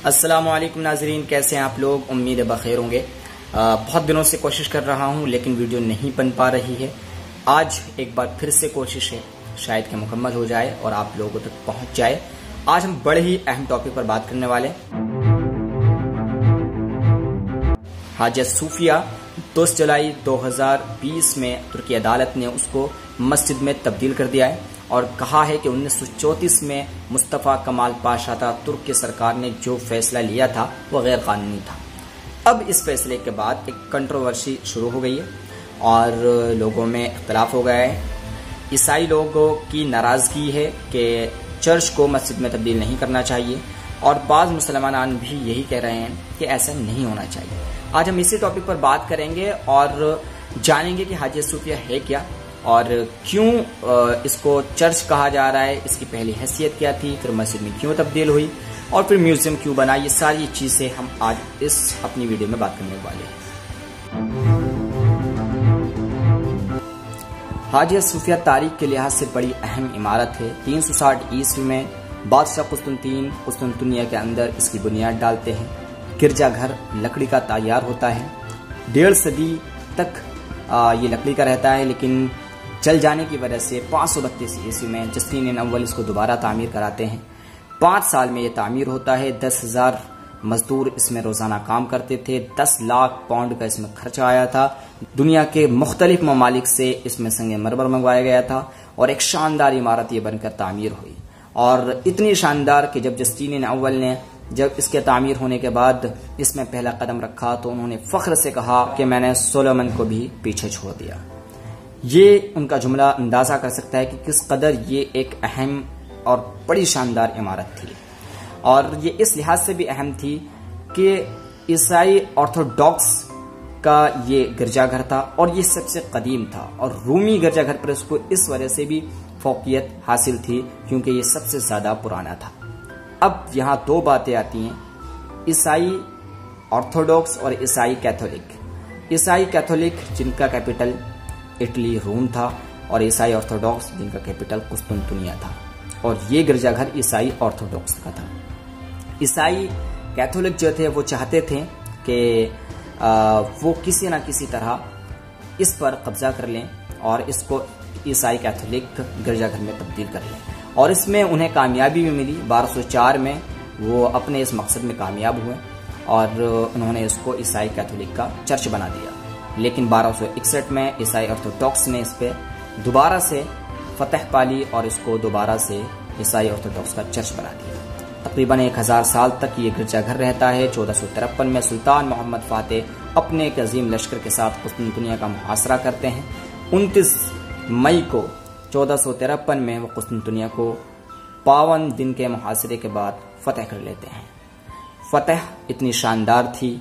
अस्सलाम वालेकुम नाजरीन, कैसे हैं आप लोग। उम्मीद है बखैर होंगे। बहुत दिनों से कोशिश कर रहा हूं लेकिन वीडियो नहीं बन पा रही है। आज एक बार फिर से कोशिश है शायद कि मुकम्मल हो जाए और आप लोगों तक पहुंच जाए। आज हम बड़े ही अहम टॉपिक पर बात करने वाले हैं। हाजिया सूफिया 10 जुलाई 2020 में तुर्की अदालत ने उसको मस्जिद में तब्दील कर दिया है और कहा है कि 1934 में मुस्तफ़ा कमाल पाशा तुर्क की सरकार ने जो फैसला लिया था वो गैर कानूनी था। अब इस फैसले के बाद एक कंट्रोवर्सी शुरू हो गई है और लोगों में इख्तलाफ हो गया है। ईसाई लोगों की नाराजगी है कि चर्च को मस्जिद में तब्दील नहीं करना चाहिए और बाज़ मुसलमान भी यही कह रहे हैं कि ऐसा नहीं होना चाहिए। आज हम इसी टॉपिक पर बात करेंगे और जानेंगे कि हाजिया सूफिया है क्या और क्यों इसको चर्च कहा जा रहा है, इसकी पहली हैसियत क्या थी, फिर मस्जिद में क्यों तब्दील हुई और फिर म्यूजियम क्यों बना। ये सारी चीजें हम आज इस अपनी वीडियो में बात करने वाले हैं। हाजिया सूफिया तारीख के लिहाज से बड़ी अहम इमारत है। 360 ईस्वी में बादशाह कुस्तुनतुनिया के अंदर इसकी बुनियाद डालते हैं। गिरजाघर लकड़ी का तैयार होता है। 1.5 सदी तक ये लकड़ी का रहता है, लेकिन जल जाने की वजह से 532 ईस्वी में जस्टिनियन अव्वल इसको दोबारा तामीर कराते हैं। 5 साल में ये तामीर होता है। 10,000 मजदूर इसमें रोजाना काम करते थे। 10 लाख पाउंड का इसमें खर्चा आया था। दुनिया के मुख्तलिफ ममालिक से इसमें संगे मरमर मंगवाया गया था और एक शानदार इमारत ये बनकर तामीर हुई और इतनी शानदार कि जब जस्टिनियन अव्वल ने जब इसके तामीर होने के बाद इसमें पहला कदम रखा तो उन्होंने फख्र से कहा कि मैंने सोलोमन को भी पीछे छोड़ दिया। ये उनका जुमला अंदाजा कर सकता है कि किस कदर ये एक अहम और बड़ी शानदार इमारत थी। और ये इस लिहाज से भी अहम थी कि ईसाई ऑर्थोडॉक्स का ये गिरजाघर था और ये सबसे कदीम था और रूमी गिरजाघर पर इसको इस वजह से भी फौकियत हासिल थी क्योंकि ये सबसे ज्यादा पुराना था। अब यहाँ 2 बातें आती हैं, ईसाई ऑर्थोडॉक्स और ईसाई कैथोलिक। ईसाई कैथोलिक जिनका कैपिटल इटली रोम था और ईसाई ऑर्थोडॉक्स जिनका कैपिटल कुस्तुनतुनिया था और ये गिरजाघर ईसाई ऑर्थोडॉक्स का था। ईसाई कैथोलिक जो थे वो चाहते थे कि वो किसी न किसी तरह इस पर कब्जा कर लें और इसको ईसाई कैथोलिक गिरजाघर में तब्दील कर लें और इसमें उन्हें कामयाबी भी मिली। 1204 में वो अपने इस मकसद में कामयाब हुए और उन्होंने इसको ईसाई कैथोलिक का चर्च बना दिया। लेकिन 1261 में ईसाई ऑर्थोडॉक्स ने इस पर दोबारा से फतह पाली और इसको दोबारा से ईसाई ऑर्थोडॉक्स का चर्च बना दिया। तकरीबन 1000 साल तक ये गिरजाघर रहता है। 1453 में सुल्तान मोहम्मद फातेह अपने एक अजीम लश्कर के साथ कुस्तुनतुनिया का मुहासरा करते हैं। 29 मई को 1453 में वो कुस्तुनतुनिया को 52 दिन के मुहासरे के बाद फतह कर लेते हैं। फतह इतनी शानदार थी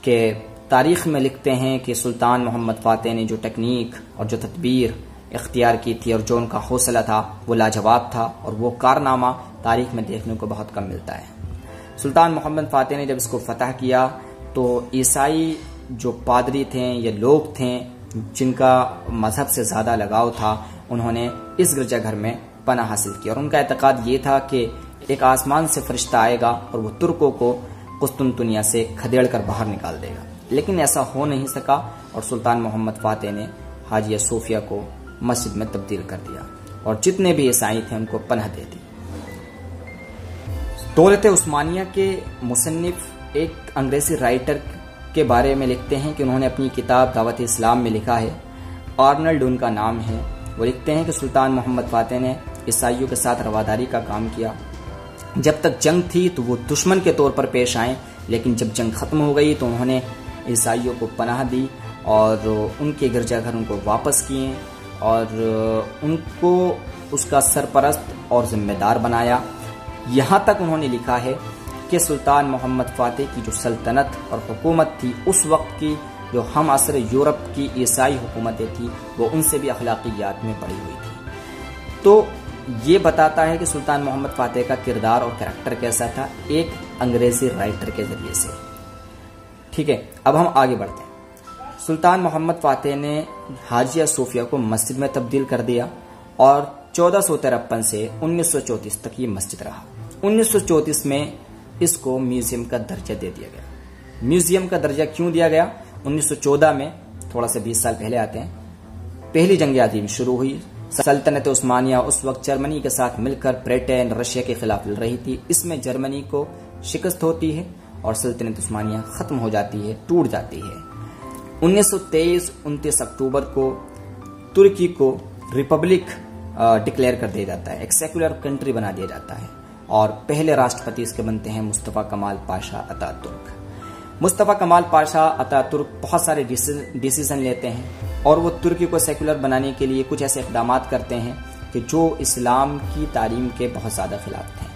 कि तारीख में लिखते हैं कि सुल्तान मोहम्मद फातेह ने जो टेक्निक और जो तदबीर इख्तियार की थी और जो उनका हौसला था वो लाजवाब था और वो कारनामा तारीख में देखने को बहुत कम मिलता है। सुल्तान मोहम्मद फातेह ने जब इसको फतह किया तो ईसाई जो पादरी थे या लोग थे जिनका मजहब से ज्यादा लगाव था, उन्होंने इस गिरजाघर में पनाह हासिल की और उनका एतकाद ये था कि एक आसमान से फरिश्ता आएगा और वो तुर्कों को कुस्तुनतुनिया से खदेड़ कर बाहर निकाल देगा। लेकिन ऐसा हो नहीं सका और सुल्तान मोहम्मद फातेह ने हाजिया सूफिया को मस्जिद में तब्दील कर दिया और जितने भी ईसाई थे उनको पनाह दे दी। दौलत उस्मानिया के मुसन्निफ एक अंग्रेजी राइटर के बारे में लिखते हैं कि उन्होंने अपनी किताब दावत इस्लाम में लिखा है, आर्नल्ड उनका नाम है। वो लिखते हैं कि सुल्तान मोहम्मद फातेह ने ईसाइयों के साथ रवादारी का काम किया। जब तक जंग थी तो वो दुश्मन के तौर पर पेश आए, लेकिन जब जंग खत्म हो गई तो उन्होंने ईसाइयों को पनाह दी और उनके गिरजाघर उनको वापस किए और उनको उसका सरपरस्त और जिम्मेदार बनाया। यहाँ तक उन्होंने लिखा है कि सुल्तान मोहम्मद फातेह की जो सल्तनत और हुकूमत थी उस वक्त की जो हम असर यूरोप की ईसाई हुकूमतें थी वो उनसे भी अखलाकियात में पड़ी हुई थी। तो ये बताता है कि सुल्तान मोहम्मद फातेह का किरदार और कैरेक्टर कैसा था एक अंग्रेजी राइटर के जरिए से। ठीक है, अब हम आगे बढ़ते हैं। सुल्तान मोहम्मद फातेह ने हाजिया सूफिया को मस्जिद में तब्दील कर दिया और 1453 से 1934 तक ये मस्जिद रहा। 1934 में इसको म्यूजियम का दर्जा दे दिया गया। म्यूजियम का दर्जा क्यों दिया गया? 1914 में, थोड़ा सा 20 साल पहले आते हैं, पहली जंग अज़ीम शुरू हुई। सल्तनत उस्मानिया उस वक्त जर्मनी के साथ मिलकर ब्रिटेन, रशिया के खिलाफ लड़ रही थी। इसमें जर्मनी को शिकस्त होती है और सल्तनत उस्मानिया खत्म हो जाती है, टूट जाती है। 1923-29 अक्टूबर को तुर्की को रिपब्लिक डिक्लेयर कर दिया जाता है, एक सेकुलर कंट्री बना दिया जाता है और पहले राष्ट्रपति इसके बनते हैं मुस्तफा कमाल पाशा अतातुर्क। मुस्तफा कमाल पाशा अतातुर्क बहुत सारे डिसीजन लेते हैं और वो तुर्की को सेकुलर बनाने के लिए कुछ ऐसे इक़दाम करते हैं कि जो इस्लाम की तालीम के बहुत ज़्यादा खिलाफ थे।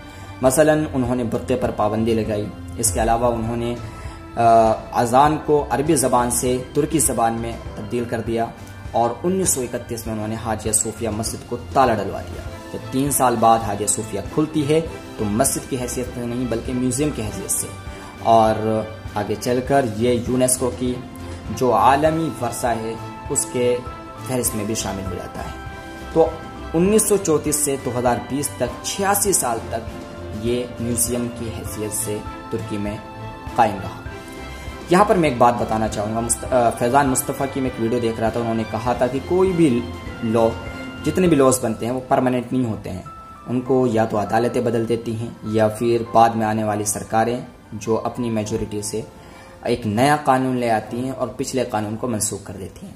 मसलन उन्होंने बुर्क़े पर पाबंदी लगाई। इसके अलावा उन्होंने अज़ान को अरबी ज़बान से तुर्की ज़बान में तब्दील कर दिया और 1931 में उन्होंने हाजिया सूफिया मस्जिद को ताला डलवा दिया। जब 3 साल बाद हाजिया सूफिया खुलती है तो मस्जिद की हैसियत से नहीं बल्कि म्यूजियम की हैसियत से, और आगे चलकर ये यूनेस्को की जो आलमी वर्सा है उसके फहरिस्त में भी शामिल हो जाता है। तो 1934 से 2020 तक 86 साल तक ये म्यूजियम की हैसियत से तुर्की में कायम रहा। यहाँ पर मैं एक बात बताना चाहूँगा। फैज़ान मुस्तफ़ा की मैं एक वीडियो देख रहा था, उन्होंने कहा था कि कोई भी लॉ, जितने भी लॉज बनते हैं वो परमानेंट नहीं होते हैं, उनको या तो अदालतें बदल देती हैं या फिर बाद में आने वाली सरकारें जो अपनी मेजोरिटी से एक नया कानून ले आती हैं और पिछले कानून को मनसूख कर देती हैं।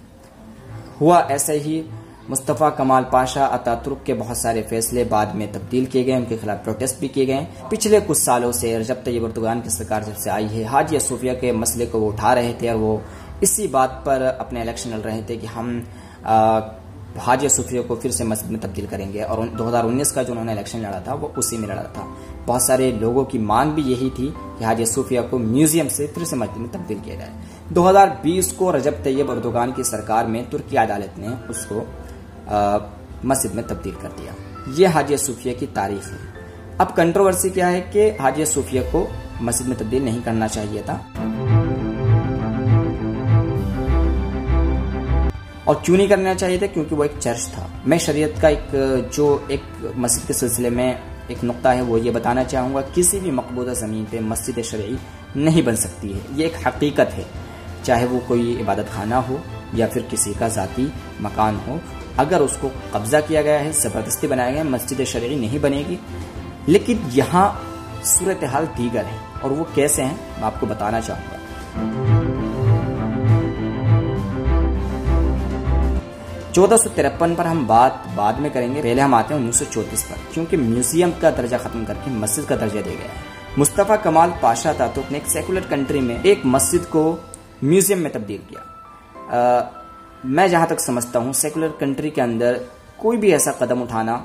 हुआ ऐसा ही। मुस्तफ़ा कमाल पाशा अतातुर्क के बहुत सारे फैसले बाद में तब्दील किए गए, उनके खिलाफ प्रोटेस्ट भी किए गए। पिछले कुछ सालों से रजब तैयब एर्दोगान की सरकार जब से आई है, हाजिया सूफिया के मसले को वो उठा रहे थे और वो इसी बात पर अपने इलेक्शन लड़ रहे थे कि हम हाजिया सूफिया को फिर से मस्जिद में तब्दील करेंगे। और 2019 का जो उन्होंने इलेक्शन लड़ा था वो उसी में लड़ा था। बहुत सारे लोगों की मांग भी यही थी कि हाजिया सूफिया को म्यूजियम से फिर से मस्जिद में तब्दील किया जाए। 2020 को रजब तैयब एर्दोगान की सरकार में तुर्की अदालत ने उसको मस्जिद में तब्दील कर दिया। ये हाजिया सूफिया की तारीख है। अब कंट्रोवर्सी क्या है कि हाजिया सूफिया को मस्जिद में तब्दील नहीं करना चाहिए था और क्यों नहीं करना चाहिए था? क्योंकि वो एक चर्च था। मैं शरीयत का एक मस्जिद के सिलसिले में एक नुक्ता है वो ये बताना चाहूँगा, किसी भी मकबूजा ज़मीन पे मस्जिद शरई नहीं बन सकती है। ये एक हकीकत है, चाहे वो कोई इबादत खाना हो या फिर किसी का ज़ाती मकान हो। अगर उसको कब्जा किया गया है, ज़बरदस्ती बनाया गया है, मस्जिद शरई नहीं बनेगी। लेकिन यहाँ सूरत हाल दीगर है और वो कैसे हैं मैं आपको बताना चाहूँगा। 1453 पर हम बात बाद में करेंगे, पहले हम आते हैं 1934 पर, क्योंकि म्यूजियम का दर्जा खत्म करके मस्जिद का दर्जा दिया गया है। मुस्तफ़ा कमाल पाशा अतातुर्क ने एक सेकुलर कंट्री में एक मस्जिद को म्यूजियम में तब्दील किया। मैं जहाँ तक समझता हूँ सेकुलर कंट्री के अंदर कोई भी ऐसा कदम उठाना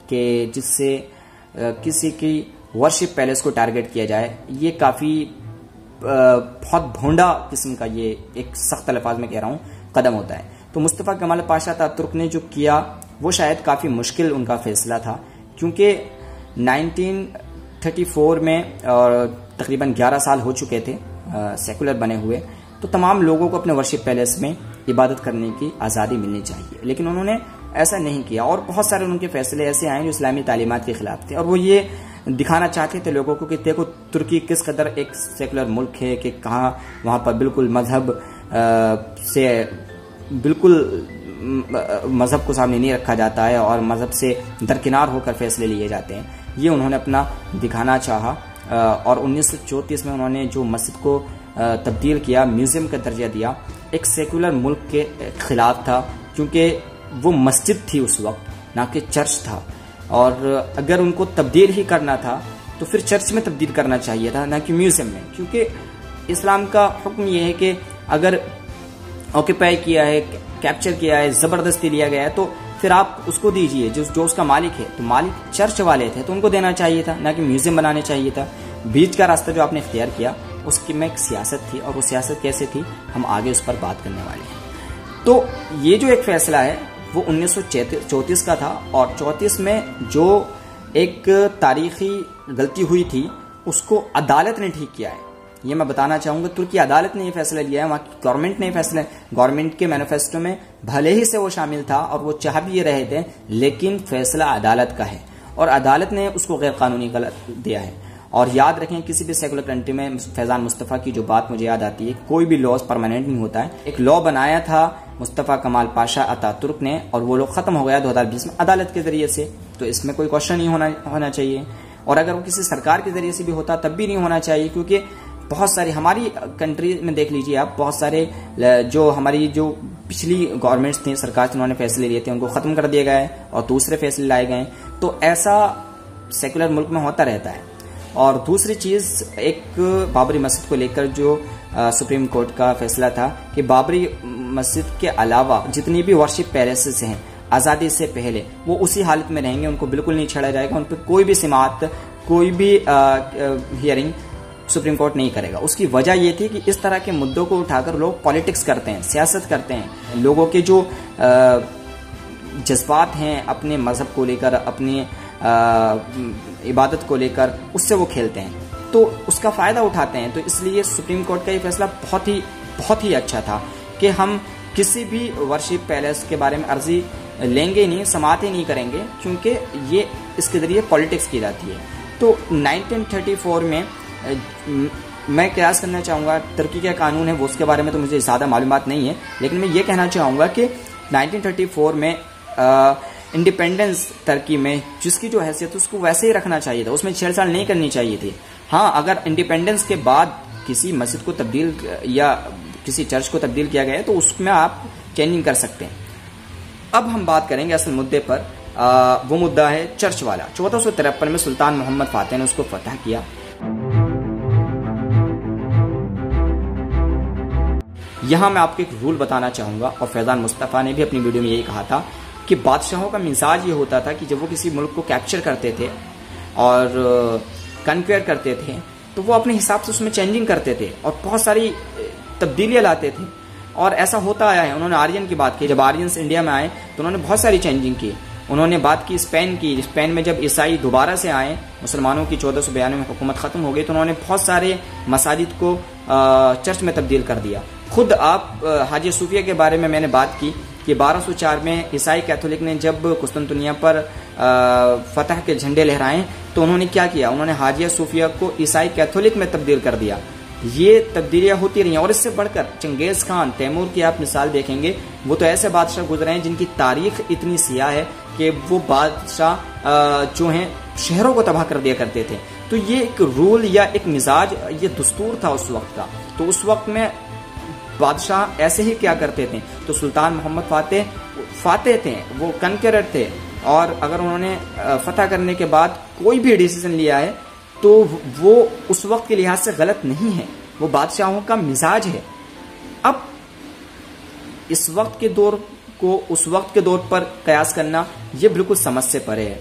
कि जिससे किसी की वर्शिप पैलेस को टारगेट किया जाए, ये काफ़ी बहुत भोंडा किस्म का, ये एक सख्त अल्फाज में कह रहा हूँ, कदम होता है। तो मुस्तफ़ा कमाल पाशा अतातुर्क ने जो किया वो शायद काफ़ी मुश्किल उनका फैसला था, क्योंकि 1934 में और तकरीबन 11 साल हो चुके थे सेकुलर बने हुए, तो तमाम लोगों को अपने वर्शिप पैलेस में इबादत करने की आज़ादी मिलनी चाहिए। लेकिन उन्होंने ऐसा नहीं किया और बहुत सारे उनके फैसले ऐसे आए जो इस्लामी तालीमात के खिलाफ थे और वो ये दिखाना चाहते थे लोगों को कि देखो तुर्की किस कदर एक सेकुलर मुल्क है, कि कहाँ वहाँ पर बिल्कुल मजहब से बिल्कुल मजहब को सामने नहीं रखा जाता है और मजहब से दरकिनार होकर फैसले लिए जाते हैं। ये उन्होंने अपना दिखाना चाहा और 1934 में उन्होंने जो मस्जिद को तब्दील किया, म्यूजियम का दर्जा दिया, एक सेकुलर मुल्क के खिलाफ था, क्योंकि वो मस्जिद थी उस वक्त, ना कि चर्च था। और अगर उनको तब्दील ही करना था तो फिर चर्च में तब्दील करना चाहिए था, ना कि म्यूजियम में, क्योंकि इस्लाम का हुक्म ये है कि अगर ऑक्यूपाई किया है, कैप्चर किया है, जबरदस्ती लिया गया है, तो फिर आप उसको दीजिए जो उसका मालिक है। तो मालिक चर्च वाले थे तो उनको देना चाहिए था, ना कि म्यूजियम बनाने चाहिए था। बीच का रास्ता जो आपने इख्तियार किया उसकी में एक सियासत थी, और वो सियासत कैसे थी हम आगे उस पर बात करने वाले हैं। तो ये जो एक फैसला है वो 1934 का था, और 34 में जो एक तारीखी गलती हुई थी उसको अदालत ने ठीक किया है। ये मैं बताना चाहूंगा, तुर्की अदालत ने ये फैसला लिया है, वहाँ की गवर्नमेंट ने फैसला, गवर्नमेंट के मैनिफेस्टो में भले ही से वो शामिल था और वो चाह भी ये रहे थे, लेकिन फैसला अदालत का है और अदालत ने उसको गैर कानूनी गलत दिया है। और याद रखें, किसी भी सेकुलर कंट्री में फैजान मुस्तफ़ा की जो बात मुझे याद आती है, कोई भी लॉज परमानेंट नहीं होता है। एक लॉ बनाया था मुस्तफ़ा कमाल पाशा अतातुर्क ने, और वो लॉ खत्म हो गया 2020 में अदालत के जरिए से, तो इसमें कोई क्वेश्चन नहीं होना चाहिए। और अगर वो किसी सरकार के जरिए से भी होता तब भी नहीं होना चाहिए, क्योंकि बहुत सारी हमारी कंट्री में देख लीजिए आप, बहुत सारे जो हमारी जो पिछली गवर्नमेंट्स थी, सरकार से उन्होंने फैसले लिए थे, उनको खत्म कर दिए गए और दूसरे फैसले लाए गए। तो ऐसा सेकुलर मुल्क में होता रहता है। और दूसरी चीज, एक बाबरी मस्जिद को लेकर जो सुप्रीम कोर्ट का फैसला था कि बाबरी मस्जिद के अलावा जितनी भी वर्शिप पैलेसेस हैं आजादी से पहले, वो उसी हालत में रहेंगे, उनको बिल्कुल नहीं छेड़ा जाएगा, उन पर कोई भी समाअत, कोई भी हियरिंग सुप्रीम कोर्ट नहीं करेगा। उसकी वजह ये थी कि इस तरह के मुद्दों को उठाकर लोग पॉलिटिक्स करते हैं, सियासत करते हैं, लोगों के जो जज्बात हैं अपने मजहब को लेकर, अपनी इबादत को लेकर, उससे वो खेलते हैं, तो उसका फायदा उठाते हैं। तो इसलिए सुप्रीम कोर्ट का ये फैसला बहुत ही अच्छा था कि हम किसी भी वर्शिप पैलेस के बारे में अर्जी लेंगे नहीं, समाअत ही नहीं करेंगे, क्योंकि ये इसके जरिए पॉलिटिक्स की जाती है। तो 1934 में मैं कयास करना चाहूँगा, तुर्की का कानून है वो, उसके बारे में तो मुझे ज़्यादा मालूमात नहीं है, लेकिन मैं ये कहना चाहूँगा कि 1934 में इंडिपेंडेंस तुर्की में जिसकी जो हैसियत उसको वैसे ही रखना चाहिए था, उसमें छेड़छाड़ नहीं करनी चाहिए थी। हाँ, अगर इंडिपेंडेंस के बाद किसी मस्जिद को तब्दील या किसी चर्च को तब्दील किया गया है तो उसमें आप चेंजिंग कर सकते हैं। अब हम बात करेंगे असल मुद्दे पर, वो मुद्दा है चर्च वाला। 1453 में सुल्तान मोहम्मद फातेह ने उसको फतह किया। यहां मैं आपको एक रूल बताना चाहूंगा, और फैजान मुस्तफ़ा ने भी अपनी वीडियो में यही कहा था कि बादशाहों का मिजाज ये होता था कि जब वो किसी मुल्क को कैप्चर करते थे और कन्क्वेयर करते थे तो वो अपने हिसाब से उसमें चेंजिंग करते थे और बहुत सारी तब्दीलियां लाते थे, और ऐसा होता आया है। उन्होंने आर्यन की बात की, जब आर्यंस इंडिया में आए तो उन्होंने बहुत सारी चेंजिंग की। उन्होंने बात की स्पेन की, स्पेन में जब ईसाई दोबारा से आए, मुसलमानों की 1492 में हुकूमत खत्म हो गई, तो उन्होंने बहुत सारे मसाजिद को चर्च में तब्दील कर दिया। खुद आप हाजिया सूफिया के बारे में मैंने बात की कि 1204 में ईसाई कैथोलिक ने जब कुस्तुनतुनिया पर फतह के झंडे लहराए तो उन्होंने क्या किया, उन्होंने हाजिया सूफिया को ईसाई कैथोलिक में तब्दील कर दिया। ये तब्दीलियां होती रही, और इससे बढ़कर चंगेज खान, तैमूर की आप मिसाल देखेंगे, वो तो ऐसे बादशाह गुजरे हैं जिनकी तारीख इतनी सियाह है कि वो बादशाह जो हैं शहरों को तबाह कर दिया करते थे। तो ये एक रूल या एक मिजाज, ये दस्तूर था उस वक्त का। तो उस वक्त में बादशाह ऐसे ही क्या करते थे। तो सुल्तान मोहम्मद फातेह थे, वो कनकरर थे, और अगर उन्होंने फतह करने के बाद कोई भी डिसीजन लिया है तो वो उस वक्त के लिहाज से गलत नहीं है, वो बादशाहों का मिजाज है। अब इस वक्त के दौर को उस वक्त के दौर पर कयास करना ये बिल्कुल समझ से परे है,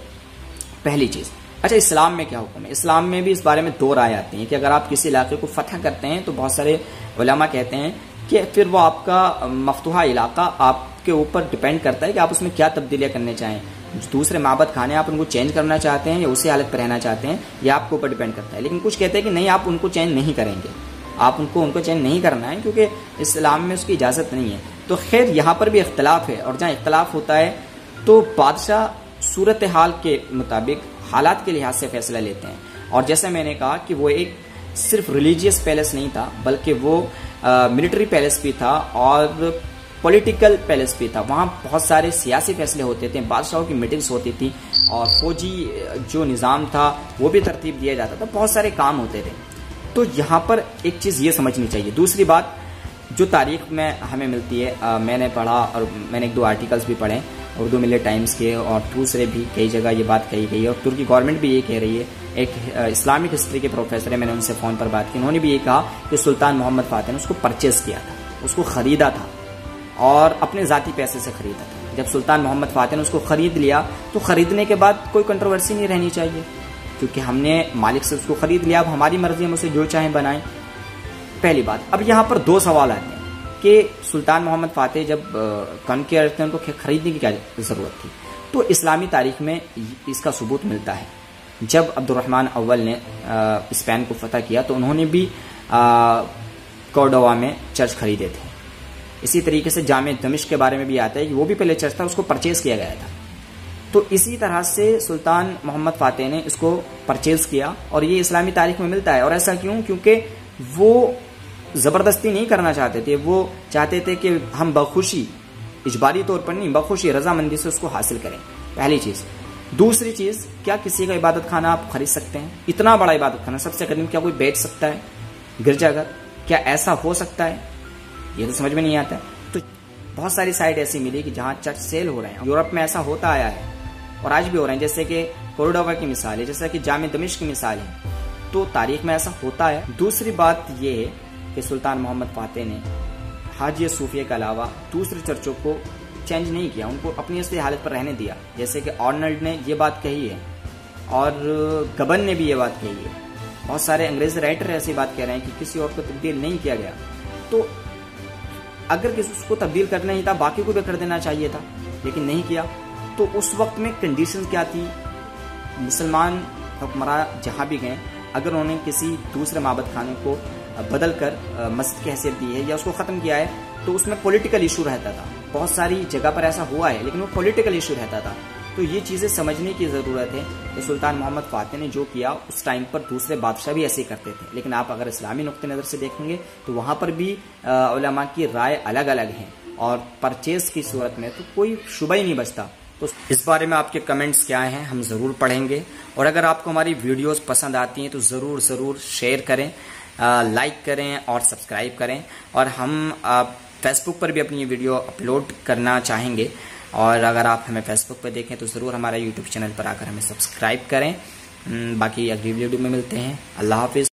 पहली चीज। अच्छा, इस्लाम में क्या हुक्म है? इस्लाम में भी इस बारे में दो राय आती हैं कि अगर आप किसी इलाके को फतह करते हैं तो बहुत सारे उलमा कहते हैं कि फिर वो आपका मफतूहा इलाका आपके ऊपर डिपेंड करता है कि आप उसमें क्या तब्दीलियां करने चाहें। दूसरे माबद खाने आप उनको चेंज करना चाहते हैं या उसी हालत पर रहना चाहते हैं, यह आपके ऊपर डिपेंड करता है। लेकिन कुछ कहते हैं कि नहीं, आप उनको चेंज नहीं करेंगे, आप उनको चेंज नहीं करना है, क्योंकि इस्लाम में उसकी इजाज़त नहीं है। तो खैर यहाँ पर भी इख्तलाफ है, और जहाँ इख्तलाफ होता है तो बादशाह सूरत हाल के मुताबिक, हालात के लिहाज से फैसला लेते हैं। और जैसे मैंने कहा कि वो एक सिर्फ रिलीजियस पैलेस नहीं था, बल्कि वो मिलिट्री पैलेस भी था और पॉलिटिकल पैलेस भी था। वहाँ बहुत सारे सियासी फैसले होते थे, बादशाहों की मीटिंग्स होती थी, और फौजी जो निज़ाम था वो भी तरतीब दिया जाता था, बहुत सारे काम होते थे। तो यहाँ पर एक चीज़ ये समझनी चाहिए। दूसरी बात जो तारीख में हमें मिलती है, मैंने पढ़ा और मैंने एक दो आर्टिकल्स भी पढ़े उर्दू मिले टाइम्स के, और दूसरे भी कई जगह ये बात कही गई है, और तुर्की गवर्नमेंट भी ये कह रही है। एक इस्लामिक हिस्ट्री के प्रोफेसर है, मैंने उनसे फ़ोन पर बात की, उन्होंने भी ये कहा कि सुल्तान मोहम्मद फातेह ने उसको परचेज़ किया था, उसको ख़रीदा था, और अपने ज़ाती पैसे से ख़रीदा था। जब सुल्तान मोहम्मद फातेह ने उसको ख़रीद लिया तो ख़रीदने के बाद कोई कंट्रोवर्सी नहीं रहनी चाहिए, क्योंकि हमने मालिक से उसको ख़रीद लिया, अब हमारी मर्ज़ी, हम उसे जो चाहें बनाएं। पहली बात। अब यहाँ पर दो सवाल आते हैं कि सुल्तान मोहम्मद फातेह जब कनकेयर थे, उनको खरीदने की क्या ज़रूरत थी? तो इस्लामी तारीख में इसका सबूत मिलता है। जब अब्दुर्रहमान अव्वल ने स्पेन को फतह किया तो उन्होंने भी कोर्डोवा में चर्च खरीदे थे। इसी तरीके से जामे दमिश्क के बारे में भी आता है कि वो भी पहले चर्च था, उसको परचेज किया गया था। तो इसी तरह से सुल्तान मोहम्मद फातेह ने इसको परचेज किया और ये इस्लामी तारीख में मिलता है। और ऐसा क्यों? क्योंकि वो जबरदस्ती नहीं करना चाहते थे, वो चाहते थे कि हम बखुशी, इजबारी तौर पर नहीं, बखुशी रजामंदी से उसको हासिल करें, पहली चीज। दूसरी चीज, क्या किसी का इबादत खाना आप खरीद सकते हैं? इतना बड़ा इबादत खाना सबसे करीम क्या कोई बेच सकता है? गिरजाघर, क्या ऐसा हो सकता है? ये तो समझ में नहीं आता है। तो बहुत सारी साइट ऐसी मिली कि जहां चर्च सेल हो रहे हैं। यूरोप में ऐसा होता आया है और आज भी हो रहे हैं, जैसे कि कोर्डोवा की मिसाल है, जैसे कि जामे दमिश्क की मिसाल है। तो तारीख में ऐसा होता है। दूसरी बात यह है कि सुल्तान मोहम्मद फातेह ने हाजिया सूफिया के अलावा दूसरे चर्चों को चेंज नहीं किया, उनको अपनी असली हालत पर रहने दिया। जैसे कि आर्नल्ड ने ये बात कही है और गबन ने भी ये बात कही है। बहुत सारे अंग्रेजी राइटर ऐसी बात कह रहे हैं कि किसी और को तब्दील नहीं किया गया। तो अगर किसी उसको तब्दील करना ही था, बाकी को भी कर देना चाहिए था, लेकिन नहीं किया। तो उस वक्त में कंडीशन क्या थी? मुसलमान हुक्मरान जहां भी गए, अगर उन्होंने किसी दूसरे माबद खाने को बदल कर मस्जिद की हैसियत दी है या उसको खत्म किया है, तो उसमें पॉलिटिकल इशू रहता था। बहुत सारी जगह पर ऐसा हुआ है, लेकिन वो पॉलिटिकल इशू रहता था। तो ये चीजें समझने की जरूरत है कि सुल्तान मोहम्मद फातेह ने जो किया उस टाइम पर दूसरे बादशाह भी ऐसे ही करते थे। लेकिन आप अगर इस्लामी नुक्ते नजर से देखेंगे तो वहां पर भी उलमा की राय अलग अलग है और परचेज की सूरत में तो कोई शुबा ही नहीं बचता। तो इस बारे में आपके कमेंट्स क्या हैं, हम जरूर पढ़ेंगे। और अगर आपको हमारी वीडियोस पसंद आती हैं तो जरूर शेयर करें, लाइक करें और सब्सक्राइब करें। और हम फेसबुक पर भी अपनी वीडियो अपलोड करना चाहेंगे। और अगर आप हमें फेसबुक पर देखें तो ज़रूर हमारा यूट्यूब चैनल पर आकर हमें सब्सक्राइब करें। बाकी अगली वीडियो में मिलते हैं। अल्लाह हाफिज़।